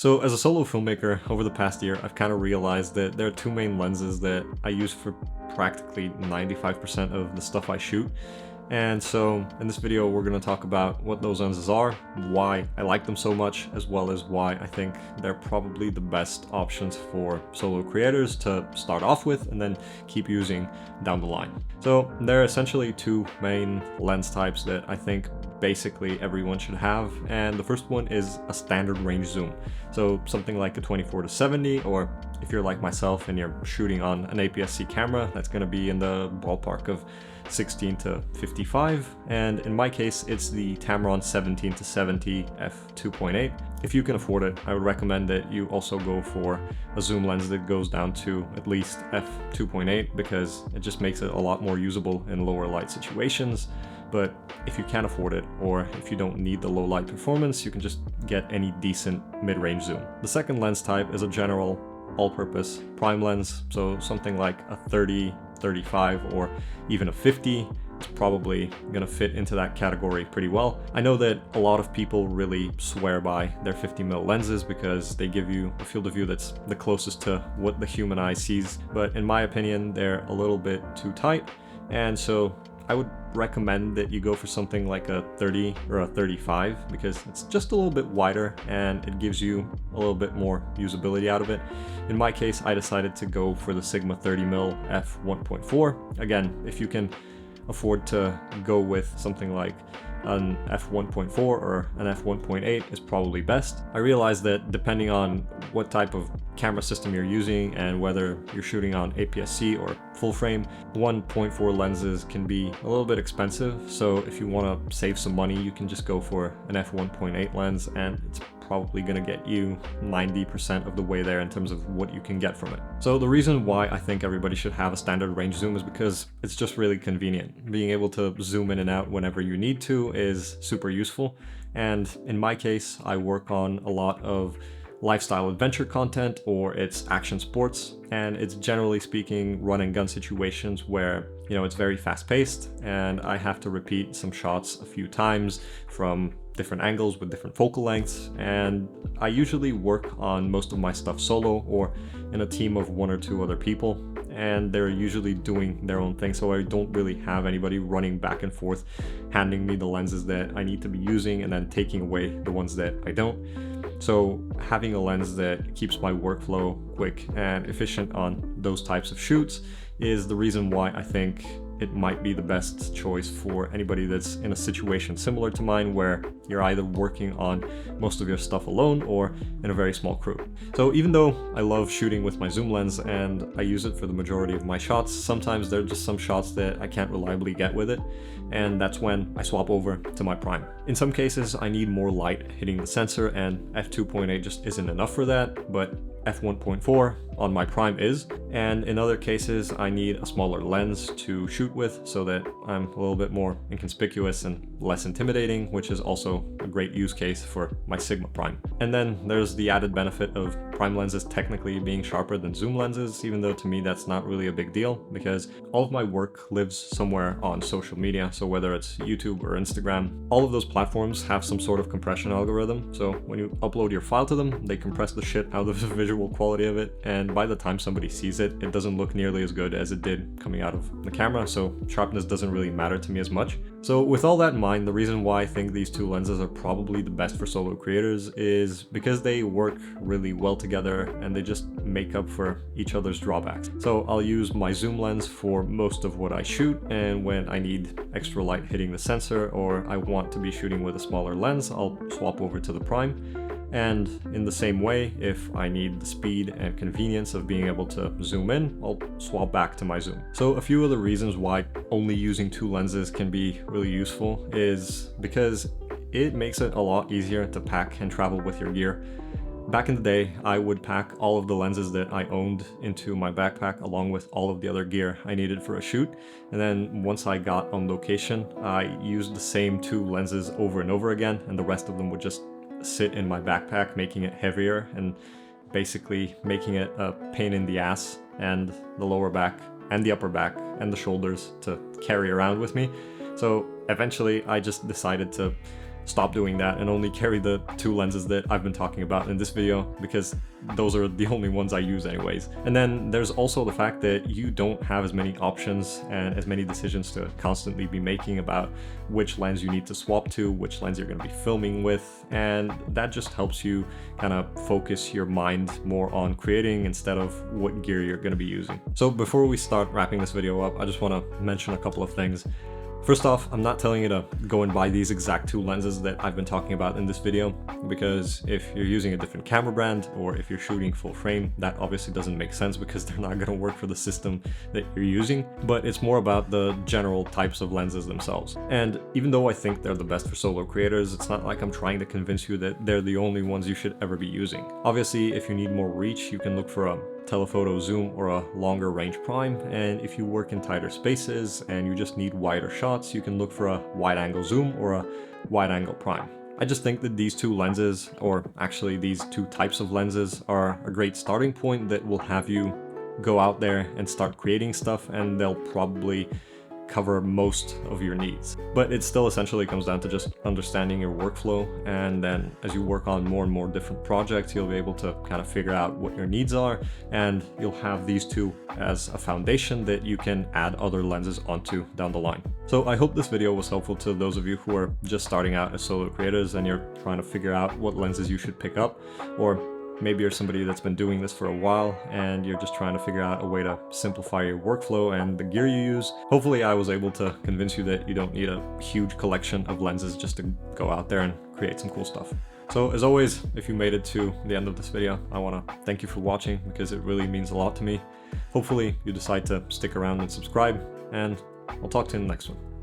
So as a solo filmmaker over the past year, I've kind of realized that there are two main lenses that I use for practically 95% of the stuff I shoot. And so in this video, we're going to talk about what those lenses are, why I like them so much, as well as why I think they're probably the best options for solo creators to start off with and then keep using down the line. So there are essentially two main lens types that I think basically everyone should have, and the first one is a standard range zoom. So something like a 24-70, or if you're like myself and you're shooting on an APS-C camera, that's going to be in the ballpark of 16-55, and in my case it's the Tamron 17-70 f2.8. If you can afford it, I would recommend that you also go for a zoom lens that goes down to at least f2.8 because it just makes it a lot more usable in lower light situations. But if you can't afford it, or if you don't need the low light performance, you can just get any decent mid-range zoom. The second lens type is a general all-purpose prime lens, so something like a 30, 35, or even a 50 is probably gonna fit into that category pretty well. I know that a lot of people really swear by their 50mm lenses because they give you a field of view that's the closest to what the human eye sees, but in my opinion, they're a little bit too tight, and so I would recommend that you go for something like a 30 or a 35 because it's just a little bit wider and it gives you a little bit more usability out of it. In my case, I decided to go for the Sigma 30mm f1.4. Again, if you can afford to go with something like an f1.4 or an f1.8 is probably best. I realize that depending on what type of camera system you're using and whether you're shooting on APS-C or full frame, 1.4 lenses can be a little bit expensive. So if you want to save some money, you can just go for an f1.8 lens, and it's probably going to get you 90% of the way there in terms of what you can get from it. So the reason why I think everybody should have a standard range zoom is because it's just really convenient. Being able to zoom in and out whenever you need to is super useful. And in my case, I work on a lot of lifestyle adventure content, or it's action sports, and it's generally speaking run and gun situations where it's very fast paced and I have to repeat some shots a few times from different angles with different focal lengths, and I usually work on most of my stuff solo or in a team of one or two other people, and they're usually doing their own thing, so I don't really have anybody running back and forth handing me the lenses that I need to be using and then taking away the ones that I don't. So having a lens that keeps my workflow quick and efficient on those types of shoots is the reason why I think it might be the best choice for anybody that's in a situation similar to mine where you're either working on most of your stuff alone or in a very small crew. So even though I love shooting with my zoom lens and I use it for the majority of my shots, sometimes there are just some shots that I can't reliably get with it, and that's when I swap over to my prime. In some cases, I need more light hitting the sensor, and f2.8 just isn't enough for that, but f1.4 on my prime is, and in other cases I need a smaller lens to shoot with so that I'm a little bit more inconspicuous and less intimidating, which is also a great use case for my Sigma prime. And then there's the added benefit of prime lenses technically being sharper than zoom lenses, even though to me that's not really a big deal because all of my work lives somewhere on social media. So whether it's YouTube or Instagram, all of those platforms have some sort of compression algorithm. So when you upload your file to them, they compress the shit out of the visual quality of it, and by the time somebody sees it, it doesn't look nearly as good as it did coming out of the camera, so sharpness doesn't really matter to me as much. So with all that in mind, the reason why I think these two lenses are probably the best for solo creators is because they work really well together and they just make up for each other's drawbacks. So I'll use my zoom lens for most of what I shoot, and when I need extra light hitting the sensor or I want to be shooting with a smaller lens, I'll swap over to the prime. And in the same way, if I need the speed and convenience of being able to zoom in, I'll swap back to my zoom. So a few of the reasons why only using two lenses can be really useful is because it makes it a lot easier to pack and travel with your gear. Back in the day, I would pack all of the lenses that I owned into my backpack along with all of the other gear I needed for a shoot. And then once I got on location, I used the same two lenses over and over again, and the rest of them would just sit in my backpack, making it heavier and basically making it a pain in the ass and the lower back and the upper back and the shoulders to carry around with me. So eventually I just decided to stop doing that and only carry the 2 lenses that I've been talking about in this video, because those are the only ones I use anyways. And then there's also the fact that you don't have as many options and as many decisions to constantly be making about which lens you need to swap to, which lens you're going to be filming with, and that just helps you kind of focus your mind more on creating instead of what gear you're going to be using. So before we start wrapping this video up, I just want to mention a couple of things. First off, I'm not telling you to go and buy these exact 2 lenses that I've been talking about in this video, because if you're using a different camera brand or if you're shooting full frame, that obviously doesn't make sense because they're not going to work for the system that you're using. But it's more about the general types of lenses themselves. And even though I think they're the best for solo creators, it's not like I'm trying to convince you that they're the only ones you should ever be using. Obviously, if you need more reach, you can look for a telephoto zoom or a longer range prime, and if you work in tighter spaces and you just need wider shots, you can look for a wide angle zoom or a wide angle prime. I just think that these 2 lenses, or actually these 2 types of lenses, are a great starting point that will have you go out there and start creating stuff, and they'll probably cover most of your needs. But it still essentially comes down to just understanding your workflow, and then as you work on more and more different projects, you'll be able to kind of figure out what your needs are, and you'll have these 2 as a foundation that you can add other lenses onto down the line. So I hope this video was helpful to those of you who are just starting out as solo creators and you're trying to figure out what lenses you should pick up, or maybe you're somebody that's been doing this for a while and you're just trying to figure out a way to simplify your workflow and the gear you use. Hopefully I was able to convince you that you don't need a huge collection of lenses just to go out there and create some cool stuff. So as always, if you made it to the end of this video, I want to thank you for watching, because it really means a lot to me. Hopefully you decide to stick around and subscribe, and I'll talk to you in the next one.